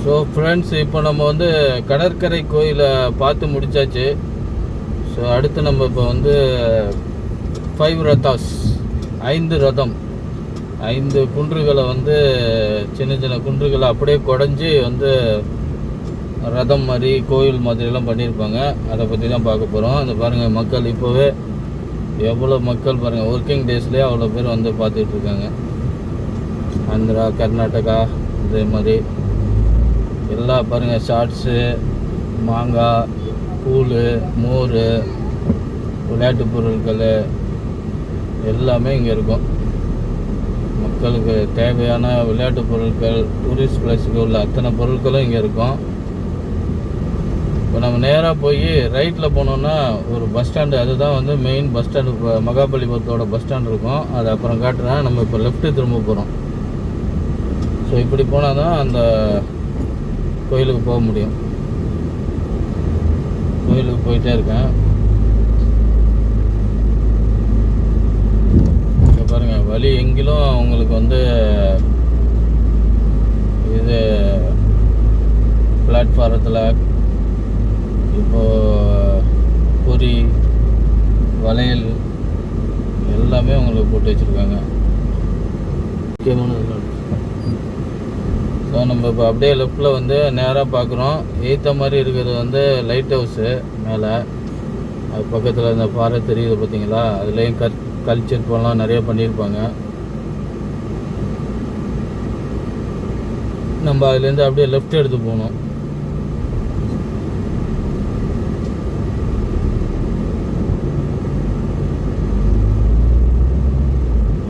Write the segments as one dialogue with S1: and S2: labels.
S1: So friends, இப்போ நம்ம வந்து கடற்கரை கோயிலை பார்த்து முடித்தாச்சு. ஸோ அடுத்து நம்ம இப்போ வந்து 5 ரத்தாஸ், 5 ரதம், 5 குன்றுகளை வந்து சின்ன சின்ன குன்றுகளை அப்படியே குடஞ்சி வந்து ரதம் மாதிரி கோயில் மாதிரிலாம் பண்ணியிருப்பாங்க. அதை பற்றி தான் பார்க்க போகிறோம். அந்த பாருங்கள், மக்கள் இப்போவே எவ்வளோ மக்கள் பாருங்கள், ஒர்க்கிங் டேஸ்லேயே அவ்வளோ பேர் வந்து பார்த்துட்ருக்காங்க. ஆந்திரா, கர்நாடகா, இதே மாதிரி எல்லாம் பாருங்கள். ஷார்ட்ஸு, மாங்காய், கூழ், மோர், விளையாட்டு பொருட்கள் எல்லாமே இங்கே இருக்கும். மக்களுக்கு தேவையான விளையாட்டு பொருட்கள், டூரிஸ்ட் பிளேஸுக்கு உள்ள அத்தனை பொருட்களும் இங்கே இருக்கும். இப்போ நம்ம நேராக போய் ரைட்டில் போனோன்னா ஒரு பஸ் ஸ்டாண்டு, அதுதான் வந்து மெயின் பஸ் ஸ்டாண்டு. இப்போ மகாபலிபுரத்தோட பஸ் ஸ்டாண்ட் இருக்கும், அது அப்புறம் காட்டுறேன். நம்ம இப்போ லெஃப்ட்டு திரும்ப போகிறோம். ஸோ இப்படி போனால் தான் அந்த கோயிலுக்கு போக முடியும். கோயிலுக்கு போயிட்டே இருக்கேன். இப்போ பாருங்கள், வழி எங்கிலும் உங்களுக்கு வந்து இது பிளாட்ஃபாரத்தில் இப்போது பொரி, வளையல் எல்லாமே உங்களுக்கு போட்டு வச்சுருக்காங்க. முக்கியமானது. ஸோ நம்ம இப்போ அப்படியே லெஃப்டில் வந்து நேராக பார்க்குறோம். ஏற்ற மாதிரி இருக்கிறது வந்து லைட் ஹவுஸு மேலே. அது பக்கத்தில் இந்த பாறை தெரியுது பார்த்தீங்களா, அதுலேயும் கல்ச்சர் நிறைய பண்ணியிருப்பாங்க. நம்ம அதுலேருந்து அப்படியே லெஃப்ட் எடுத்து போகணும்.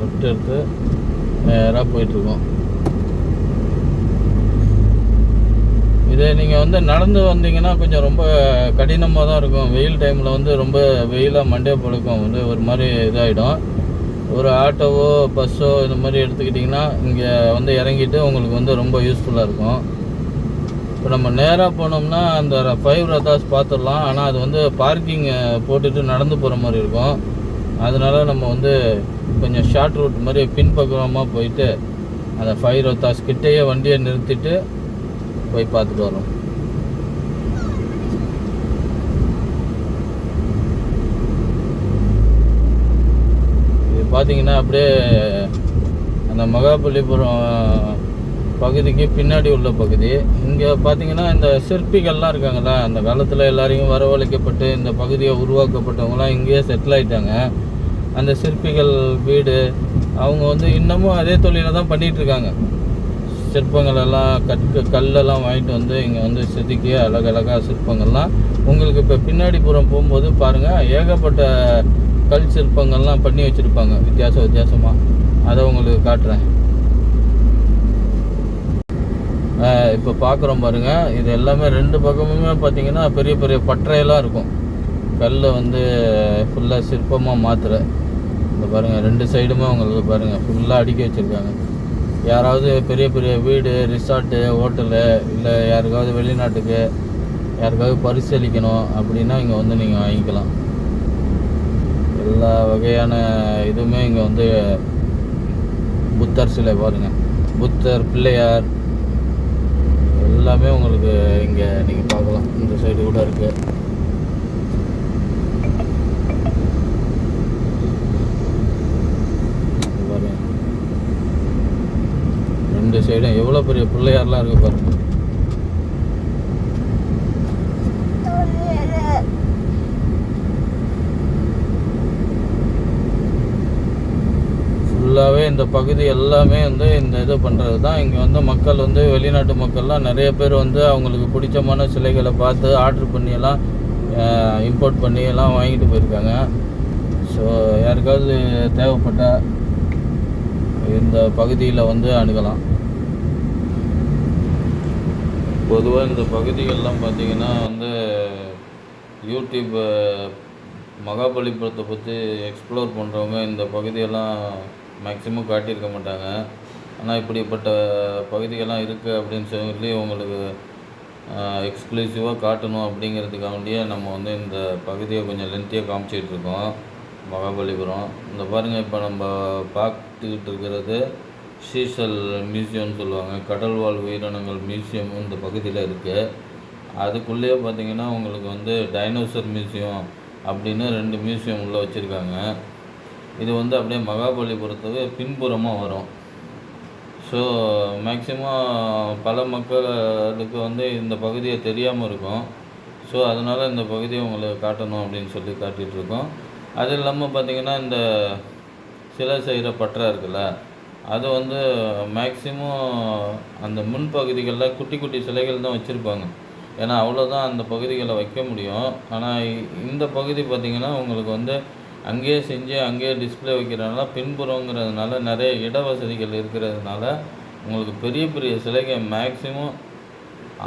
S1: லெஃப்ட் எடுத்து நேராக போயிட்டுருக்கோம். இதே நீங்கள் வந்து நடந்து வந்தீங்கன்னா கொஞ்சம் ரொம்ப கடினமாக தான் இருக்கும். வெயில் டைமில் வந்து ரொம்ப வெயிலாக மண்டே பழுக்கும், வந்து ஒரு மாதிரி இதாகிடும். ஒரு ஆட்டோவோ பஸ்ஸோ இந்த மாதிரி எடுத்துக்கிட்டிங்கன்னா இங்கே வந்து இறங்கிட்டு உங்களுக்கு வந்து ரொம்ப யூஸ்ஃபுல்லாக இருக்கும். இப்போ நம்ம நேராக போனோம்னா அந்த 5 ரத்தாஸ் பார்த்துடலாம். ஆனால் அது வந்து பார்க்கிங் போட்டுட்டு நடந்து போகிற மாதிரி இருக்கும். அதனால் நம்ம வந்து கொஞ்சம் ஷார்ட் ரூட் மாதிரி பின்பக்கமாக போயிட்டு அந்த 5 ரத்தாஸ் கிட்டேயே வண்டியை நிறுத்திட்டு போய் பார்த்துட்டு வரோம். இது பார்த்தீங்கன்னா அப்படியே அந்த மகாபலிபுரம் பகுதிக்கு பின்னாடி உள்ள பகுதி. இங்கே பார்த்தீங்கன்னா இந்த சிற்பிகள்லாம் இருக்காங்களா, அந்த காலத்தில் எல்லாரையும் வரவழைக்கப்பட்டு இந்த பகுதியை உருவாக்கப்பட்டவங்களாம் இங்கேயே செட்டில் ஆகிட்டாங்க. அந்த சிற்பிகள் வீடு அவங்க வந்து இன்னமும் அதே தொழிலை தான் பண்ணிகிட்ருக்காங்க. சிற்பங்கள் எல்லாம் கல்லெல்லாம் வாங்கிட்டு வந்து இங்கே வந்து செதுக்கி அழகழகாக சிற்பங்கள்லாம் உங்களுக்கு இப்போ பின்னாடி புறம் போகும்போது பாருங்கள், ஏகப்பட்ட கல் சிற்பங்கள்லாம் பண்ணி வச்சுருப்பாங்க வித்தியாசமாக. அதை உங்களுக்கு காட்டுறேன். இப்போ பார்க்குறோம் பாருங்கள், இது எல்லாமே 2 பக்கமுமே பார்த்திங்கன்னா பெரிய பெரிய பட்டறையெல்லாம் இருக்கும். கல் வந்து ஃபுல்லாக சிற்பமாக மாற்றுற இந்த பாருங்கள், 2 சைடுமே உங்களுக்கு பாருங்கள் ஃபுல்லாக அடுக்கி வச்சுருக்காங்க. யாராவது பெரிய பெரிய வீடு, ரிசார்ட்டு, ஹோட்டலு, இல்லை யாருக்காவது வெளிநாட்டுக்கு யாருக்காவது பரிசளிக்கணும் அப்படின்னா இங்கே வந்து நீங்கள் வாங்கிக்கலாம். எல்லா வகையான இதுவுமே இங்கே வந்து புத்தர் சிலை பாருங்கள், புத்தர், பிள்ளையார் எல்லாமே உங்களுக்கு இங்கே நீங்கள் பார்க்கலாம். இந்த சைடு கூட இருக்குது. ரெண்டு சைடும் எவ்வளோ பெரிய பிள்ளையார்லாம் இருக்குது பாருங்கள். ஃபுல்லாகவே இந்த பகுதி எல்லாமே வந்து இந்த இது பண்ணுறது தான். இங்கே வந்து மக்கள் வந்து வெளிநாட்டு மக்கள்லாம் நிறைய பேர் வந்து அவங்களுக்கு பிடிச்சமான சிலைகளை பார்த்து ஆர்டர் பண்ணியெல்லாம் இம்போர்ட் பண்ணி எல்லாம் வாங்கிட்டு போயிருக்காங்க. ஸோ யாருக்காவது தேவைப்பட்டால் இந்த பகுதியில் வந்து அணுகலாம். பொதுவாக இந்த பகுதிகள்லாம் பார்த்திங்கன்னா வந்து யூடியூப் மகாபலிபுரத்தை பற்றி எக்ஸ்ப்ளோர் பண்ணுறவங்க இந்த பகுதியெல்லாம் மேக்ஸிமம் காட்டியிருக்க மாட்டாங்க. ஆனால் இப்படிப்பட்ட பகுதிகள்லாம் இருக்குது அப்படின்னு சொல்லி உங்களுக்கு எக்ஸ்க்ளூசிவாக காட்டணும் அப்படிங்கிறதுக்காண்டியே நம்ம வந்து இந்த பகுதியை கொஞ்சம் லென்த்தியாக காமிச்சிட்ருக்கோம். மகாபலிபுரம் இந்த பாருங்கள், இப்போ நம்ம பார்த்துக்கிட்டு இருக்கிறது சீசல் மியூசியம்னு சொல்லுவாங்க, கடல்வாழ் உயிரினங்கள் மியூசியம் இந்த பகுதியில் இருக்குது. அதுக்குள்ளேயே பார்த்திங்கன்னா உங்களுக்கு வந்து டைனோசர் மியூசியம் அப்படின்னு 2 மியூசியம் உள்ளே வச்சுருக்காங்க. இது வந்து அப்படியே மகாபலிபுரத்துக்கு பின்புறமாக வரும். ஸோ மேக்ஸிமம் பல மக்களுக்கு வந்து இந்த பகுதியை தெரியாமல் இருக்கும். ஸோ அதனால் இந்த பகுதியை உங்களுக்கு காட்டணும் அப்படின்னு சொல்லி காட்டிகிட்ருக்கோம். அது இல்லாமல் பார்த்திங்கன்னா இந்த சிலை செய்கிற பட்டறை இருக்குல்ல, அது வந்து மேக்ஸிமம் அந்த முன்பகுதிகளில் குட்டி குட்டி சிலைகள் தான் வச்சுருப்பாங்க. ஏன்னா அவ்வளோதான் அந்த பகுதிகளை வைக்க முடியும். ஆனால் இந்த பகுதி பார்த்திங்கன்னா உங்களுக்கு வந்து அங்கேயே செஞ்சு அங்கேயே டிஸ்பிளே வைக்கிறதுனால பின்புறங்கிறதுனால நிறைய இட வசதிகள் இருக்கிறதுனால உங்களுக்கு பெரிய பெரிய சிலைகள் மேக்ஸிமம்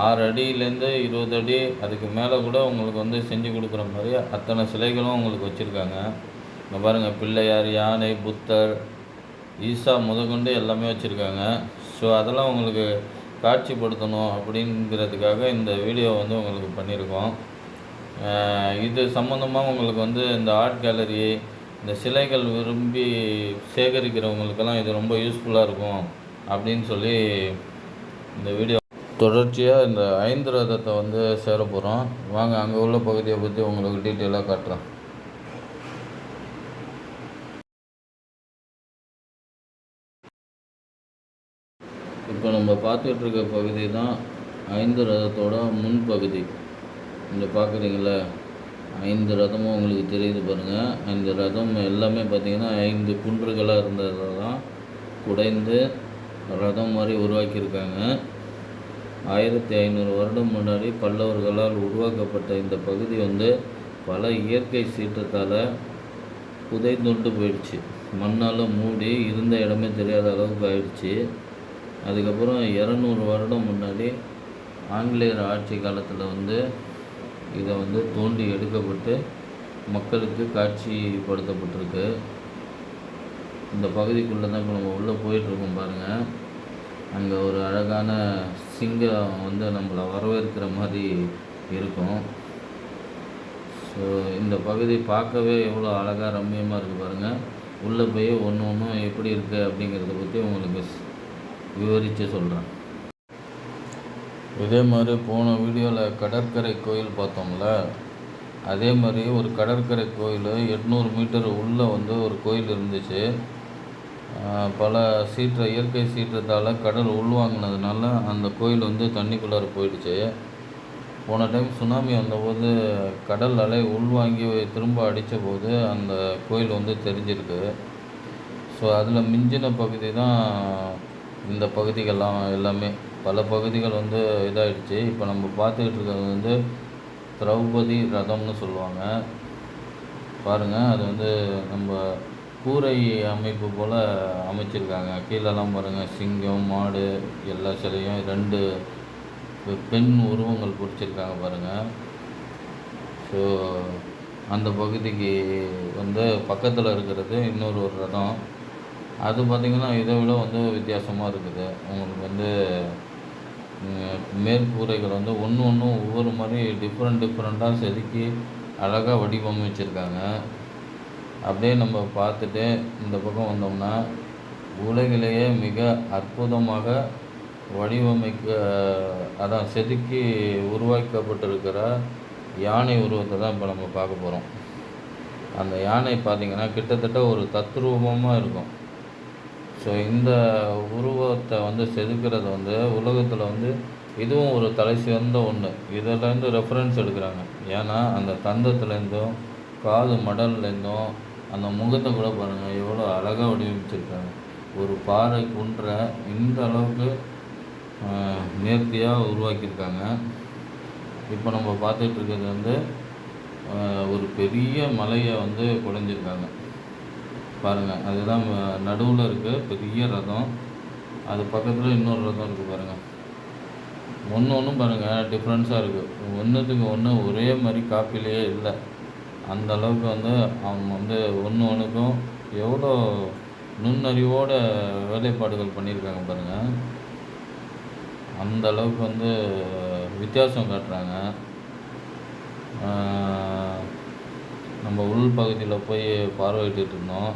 S1: 6 அடியிலேருந்து 20 அடி அதுக்கு மேலே கூட உங்களுக்கு வந்து செஞ்சு கொடுக்குற மாதிரி அத்தனை சிலைகளும் உங்களுக்கு வச்சுருக்காங்க. இங்கே பாருங்கள், பிள்ளையார், யானை, புத்தர், ஈசா முதற்கொண்டு எல்லாமே வச்சுருக்காங்க. ஸோ அதெல்லாம் உங்களுக்கு காட்சிப்படுத்தணும் அப்படிங்கிறதுக்காக இந்த வீடியோ வந்து உங்களுக்கு பண்ணியிருக்கோம். இது சம்மந்தமாக உங்களுக்கு வந்து இந்த ஆர்ட் கேலரி, இந்த சிலைகள் விரும்பி சேகரிக்கிறவங்களுக்கெல்லாம் இது ரொம்ப யூஸ்ஃபுல்லாக இருக்கும் அப்படின்னு சொல்லி இந்த வீடியோ தொடர்ச்சியாக இந்த 5 ரதத்தை வந்து சேர போகிறோம். வாங்க அங்கே உள்ள பகுதியை பற்றி உங்களுக்கு டீட்டெயிலாக காட்டுறேன். இப்போ நம்ம பார்த்துட்டு இருக்க பகுதி தான் 5 ரதத்தோட முன்பகுதி. இங்கே பார்க்குறீங்களா, 5 ரதமும் உங்களுக்கு தெரியுது பாருங்கள். 5 ரதம் எல்லாமே பார்த்திங்கன்னா 5 குன்றுகளாக இருந்ததை தான் குடைந்து ரதம் மாதிரி உருவாக்கியிருக்காங்க. 1500 வருடம் முன்னாடி பல்லவர்களால் உருவாக்கப்பட்ட இந்த பகுதி வந்து பல இயற்கை சீற்றத்தால் புதைந்துண்டு போயிடுச்சு. மண்ணால் மூடி இருந்த இடமே தெரியாத அளவுக்கு ஆயிடுச்சு. அதுக்கப்புறம் 200 வருடம் முன்னாடி ஆங்கிலேயர் ஆட்சி காலத்தில் வந்து இதை வந்து தோண்டி எடுக்கப்பட்டு மக்களுக்கு காட்சிப்படுத்தப்பட்டிருக்கு. இந்த பகுதிக்குள்ளே தான் இப்போ நம்ம உள்ளே போயிட்டுருக்கோம் பாருங்கள். அங்கே ஒரு அழகான சிங்கம் வந்து நம்மளை வரவேற்கிற மாதிரி இருக்கும். ஸோ இந்த பகுதி பார்க்கவே எவ்வளோ அழகாக ரம்மியமாக இருக்குது பாருங்கள். உள்ளே போய் ஒன்று ஒன்றும் எப்படி இருக்குது அப்படிங்கிறத பற்றி உங்களுக்கு விவரித்து சொல்கிறேன். இதே மாதிரி போன வீடியோவில் கடற்கரை கோயில் பார்த்தோம்ல, அதே மாதிரி ஒரு கடற்கரை கோயில் 800 மீட்டர் உள்ளே வந்து ஒரு கோயில் இருந்துச்சு. பல இயற்கை சீற்றத்தால் கடல் உள்வாங்கினதுனால அந்த கோயில் வந்து தண்ணிக்குள்ளார போயிடுச்சு. போன டைம் சுனாமி வந்தபோது கடல் அலை உள்வாங்கி திரும்ப அடித்த போது அந்த கோயில் வந்து தெரிஞ்சிருக்கு. ஸோ அதில் மிஞ்சின பகுதி தான் இந்த பகுதிகள்லாம் எல்லாமே. பல பகுதிகள் வந்து இதாகிடுச்சு. இப்போ நம்ம பார்த்துக்கிட்டு இருக்கிறது வந்து திரௌபதி ரதம்னு சொல்லுவாங்க பாருங்கள். அது வந்து நம்ம கூரை அமைப்பு போல் அமைச்சிருக்காங்க. கீழெல்லாம் பாருங்கள், சிங்கம், மாடு எல்லா சிலையும் 2 பெண் உருவங்கள் பிடிச்சிருக்காங்க பாருங்கள். ஸோ அந்த பகுதிக்கு வந்து பக்கத்தில் இருக்கிறது இன்னொரு ரதம். அது பார்த்திங்கன்னா இதை விட வந்து வித்தியாசமாக இருக்குது. உங்களுக்கு வந்து மேற்கூரைகள் வந்து ஒன்று ஒவ்வொரு மாதிரி டிஃப்ரெண்ட்டாக செதுக்கி அழகாக வடிவமைச்சிருக்காங்க. அப்படியே நம்ம பார்த்துட்டு இந்த பக்கம் வந்தோம்னா உலகிலேயே மிக அற்புதமாக செதுக்கி உருவாக்கப்பட்டிருக்கிற யானை உருவத்தை தான் இப்போ நம்ம பார்க்க போகிறோம். அந்த யானை பார்த்திங்கன்னா கிட்டத்தட்ட ஒரு தத்ரூபமாக இருக்கும். ஸோ இந்த உருவத்தை வந்து செதுக்கிறது வந்து உலகத்தில் வந்து இதுவும் ஒரு தலை சிறந்த ஒன்று. இதிலேருந்து ரெஃபரன்ஸ் எடுக்கிறாங்க. ஏன்னா அந்த தந்தத்துலேருந்தும் காது மடல்லேருந்தும் அந்த முகத்தை கூட பாருங்கள் எவ்வளோ அழகாக வடிவமைச்சிருக்காங்க. ஒரு பாறை குன்றை இந்த அளவுக்கு நேர்த்தியாக உருவாக்கியிருக்காங்க. இப்போ நம்ம பார்த்துட்டு இருக்கிறது வந்து ஒரு பெரிய மலையை வந்து குடைஞ்சிருக்காங்க பாருங்கள். அதுதான் நடுவில் இருக்குது பெரிய ரதம். அது பக்கத்தில் இன்னொரு ரதம் இருக்குது பாருங்கள். ஒன்று பாருங்கள் டிஃப்ரென்ஸாக இருக்குது. ஒன்றுத்துக்கு ஒன்று ஒரே மாதிரி காப்பிலேயே இல்லை. அந்த அளவுக்கு வந்து அவங்க வந்து ஒன்றுக்கும் எவ்வளோ நுண்ணறிவோட வேலைப்பாடுகள் பண்ணியிருக்காங்க பாருங்கள். அந்த அளவுக்கு வந்து வித்தியாசம் காட்டுறாங்க. நம்ம உள் பகுதியில் போய் பார்வையிட்டு இருந்தோம்.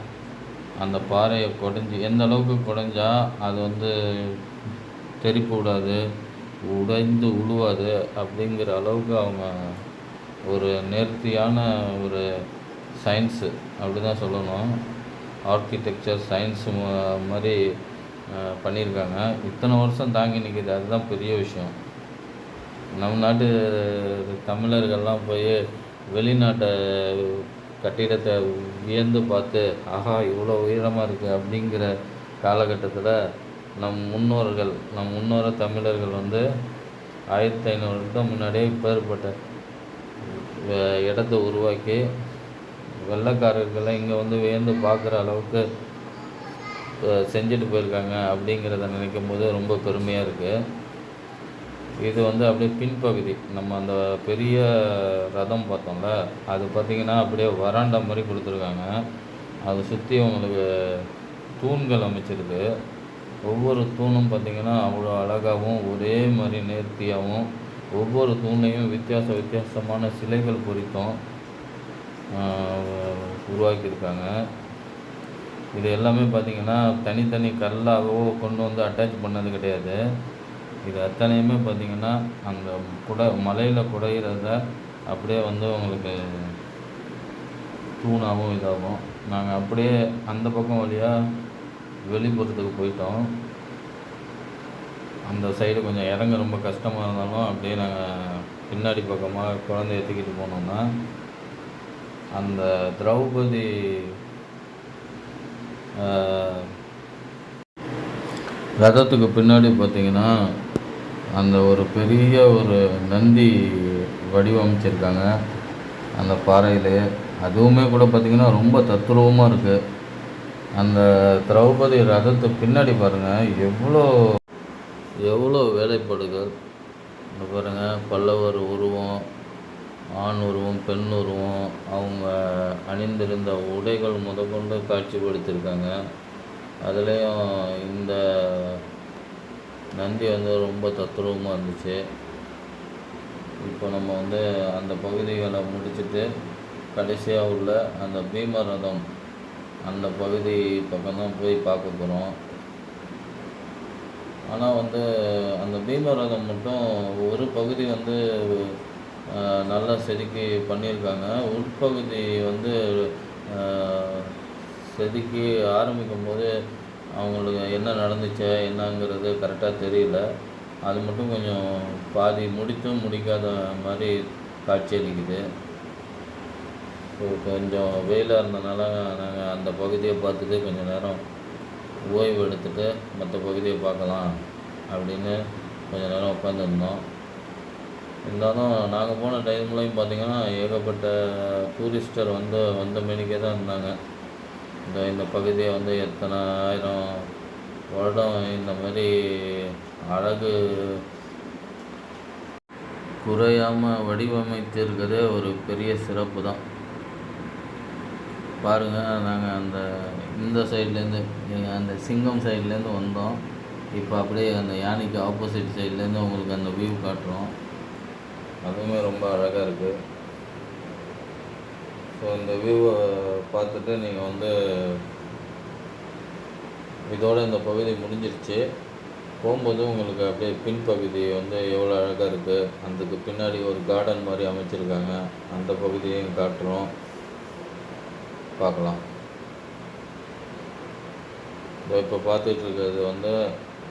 S1: அந்த பாறையை குடஞ்சி எந்த அளவுக்கு குடஞ்சா அது வந்து தெறிப்பு விடாது, உடைந்து உழுவாது அப்படிங்கிற அளவுக்கு அவங்க ஒரு நேர்த்தியான ஒரு சயின்ஸு அப்படி தான் சொல்லணும். ஆர்கிடெக்சர் சயின்ஸு மாதிரி பண்ணியிருக்காங்க. இத்தனை வருஷம் தாங்கி நிற்கிது, அதுதான் பெரிய விஷயம். நம் நாட்டு தமிழர்கள்லாம் போய் வெளிநாட்டை கட்டிடத்தை வியந்து பார்த்து ஆஹா இவ்வளோ உயரமாக இருக்குது அப்படிங்கிற காலகட்டத்தில் நம் முன்னோர தமிழர்கள் வந்து 1500 வருஷம் முன்னாடியே இப்பேற்பட்ட இடத்தை உருவாக்கி வெள்ளைக்காரர்களை இங்கே வந்து வியந்து பார்க்குற அளவுக்கு செஞ்சுட்டு போயிருக்காங்க அப்படிங்கிறத நினைக்கும் போது ரொம்ப பெருமையாக இருக்குது. இது வந்து அப்படியே பின்பகுதி நம்ம அந்த பெரிய ரதம் பார்த்தோம்ல, அது பார்த்திங்கன்னா அப்படியே வராண்டா மாதிரி கொடுத்துருக்காங்க. அதை சுற்றி உங்களுக்கு தூண்கள் அமைச்சிருக்கு. ஒவ்வொரு தூணும் பார்த்திங்கன்னா அவ்வளோ அழகாகவும் ஒரே மாதிரி நேர்த்தியாகவும் ஒவ்வொரு தூண்லையும் வித்தியாசமான சிலைகள் பொறித்தும் உருவாக்கியிருக்காங்க. இது எல்லாமே பார்த்திங்கன்னா தனித்தனி கல்லாகவோ கொண்டு வந்து அட்டாச் பண்ணது கிடையாது. இது அத்தனையுமே பார்த்திங்கன்னா அந்த மலையில் குடையிறத அப்படியே வந்து உங்களுக்கு தூணாகவும் இதாகும். நாங்கள் அப்படியே அந்த பக்கம் வழியாக வெளிப்புறத்துக்கு போயிட்டோம். அந்த சைடு கொஞ்சம் இறங்க ரொம்ப கஷ்டமாக இருந்தாலும் அப்படியே நாங்கள் பின்னாடி பக்கமாக குழந்தைய தூக்கிட்டு போனோம்னா அந்த திரௌபதி ரதத்துக்கு பின்னாடி பார்த்திங்கன்னா அந்த ஒரு பெரிய ஒரு நந்தி வடிவமைச்சிருக்காங்க அந்த பாறையிலே. அதுவுமே கூட பார்த்திங்கன்னா ரொம்ப தத்ரூபமாக இருக்குது. அந்த திரௌபதி ரதத்துக்கு பின்னாடி பாருங்கள் எவ்வளோ வேலைப்பாடுகள். இங்கே பாருங்கள், பல்லவர் உருவம், ஆண் உருவம், பெண் உருவம், அவங்க அணிந்திருந்த உடைகள் முதற்கொண்டு காட்சிப்படுத்தியிருக்காங்க. அதுலேயும் இந்த நந்தி வந்து ரொம்ப தத்ரூபமாக இருந்துச்சு. இப்போ நம்ம வந்து அந்த பகுதிகளை முடிச்சுட்டு கடைசியாக உள்ள அந்த பீம ரதம் அந்த பகுதி பக்கம்தான் போய் பார்க்க போகிறோம். ஆனால் வந்து அந்த பீம ரதம் மட்டும் ஒரு பகுதி வந்து நல்லா செதுக்கி பண்ணியிருக்காங்க. உட்பகுதி வந்து செதுக்கி ஆரம்பிக்கும் போது அவங்களுக்கு என்ன நடந்துச்சு என்னங்கிறது கரெக்டாக தெரியல. அது மட்டும் கொஞ்சம் பாதி முடித்தும் முடிக்காத மாதிரி காட்சியளிக்குது. ஸோ கொஞ்சம் வெயிலாக இருந்தனால நாங்கள் அந்த பகுதியை பார்த்துட்டு கொஞ்சம் நேரம் ஓய்வு எடுத்துகிட்டு மற்ற பகுதியை பார்க்கலாம் அப்படின்னு கொஞ்சம் நேரம் உட்காந்துருந்தோம். இருந்தாலும் நாங்கள் போன டைம்லையும் பார்த்திங்கன்னா ஏகப்பட்ட டூரிஸ்டர் வந்த மேனிக்கே தான் இருந்தாங்க. இந்த பகுதியை வந்து எத்தனை ஆயிரம் வருடம் இந்த மாதிரி அழகு குறையாமல் வடிவமைத்திருக்கிறதே ஒரு பெரிய சிறப்பு தான். பாருங்கள், நாங்கள் இந்த சைட்லேருந்து அந்த சிங்கம் சைட்லேருந்து வந்தோம். இப்போ அப்படியே அந்த யானைக்கு ஆப்போசிட் சைட்லேருந்து உங்களுக்கு அந்த வியூ காட்டுறோம். அதுவுமே ரொம்ப அழகாக இருக்குது. ஸோ இந்த வியூவை பார்த்துட்டு நீங்கள் வந்து இதோட இந்த பகுதி முடிஞ்சிருச்சு. போகும்போது உங்களுக்கு அப்படியே பின்பகுதி வந்து எவ்வளோ அழகாக இருக்குது, அதுக்கு பின்னாடி ஒரு கார்டன் மாதிரி அமைச்சிருக்காங்க, அந்த பகுதியையும் காட்டுறோம். பார்க்கலாம். இப்போ பார்த்துட்டு இருக்கிறது வந்து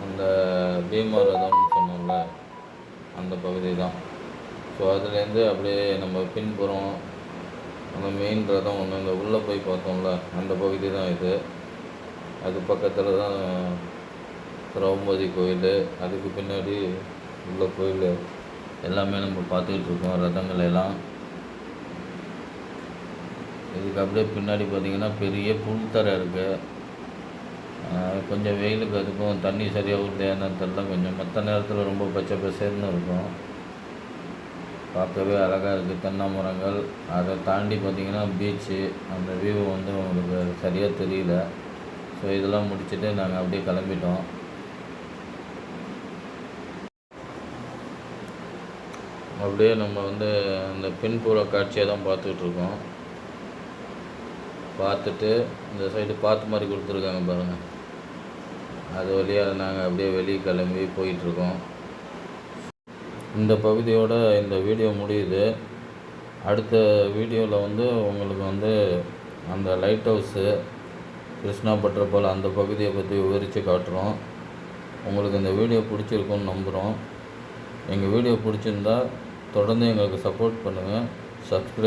S1: அந்த பீம ரதம்னு சொன்னோம்ல அந்த பகுதி தான். ஸோ அதுலேருந்து அப்படியே நம்ம பின்புறம் அந்த மெயின் ரதம் ஒன்று இந்த உள்ளே போய் பார்த்தோம்ல அந்த பகுதி தான் இது. அது பக்கத்தில் தான் திரௌபதி கோயில், அதுக்கு பின்னாடி உள்ள கோயில் எல்லாமே நம்ம பார்த்துக்கிட்டு இருக்கோம், ரதங்கள் எல்லாம். இதுக்கு அப்படியே பின்னாடி பார்த்திங்கன்னா பெரிய புல்தரை இருக்குது. கொஞ்சம் வெயிலுக்கு அதுக்கும் தண்ணி சரியாக ஊறுதே என்னன்னு தெரியல. கொஞ்சம் மற்ற நேரத்தில் ரொம்ப பச்சை பசேர்னு இருக்கும், பார்க்கவே அழகாக இருக்குது. தென்னை மரங்கள், அதை தாண்டி பார்த்திங்கன்னா பீச்சு, அந்த வியூ வந்து உங்களுக்கு சரியாக தெரியல. ஸோ இதெல்லாம் முடிச்சுட்டு நாங்கள் அப்படியே கிளம்பிட்டோம். அப்படியே நம்ம வந்து அந்த பின்புற காட்சியை தான் பார்த்துக்கிட்டு இருக்கோம். பார்த்துட்டு இந்த சைடு பாத்து மாதிரி கொடுத்துருக்காங்க பாருங்கள், அது வழியாக நாங்கள் அப்படியே வெளியே கிளம்பி போயிட்டுருக்கோம். இந்த பகுதியோட இந்த வீடியோ முடியுது. அடுத்த வீடியோவில் வந்து உங்களுக்கு வந்து அந்த லைட் ஹவுஸு கிருஷ்ணா பட்டர்பால் அந்த பகுதியை பற்றி விவரித்து காட்டுறோம். உங்களுக்கு இந்த வீடியோ பிடிச்சிருக்குன்னு நம்புகிறோம். எங்கள் வீடியோ பிடிச்சிருந்தா தொடர்ந்து எங்களுக்கு சப்போர்ட் பண்ணுங்கள். சப்ஸ்கிரைப்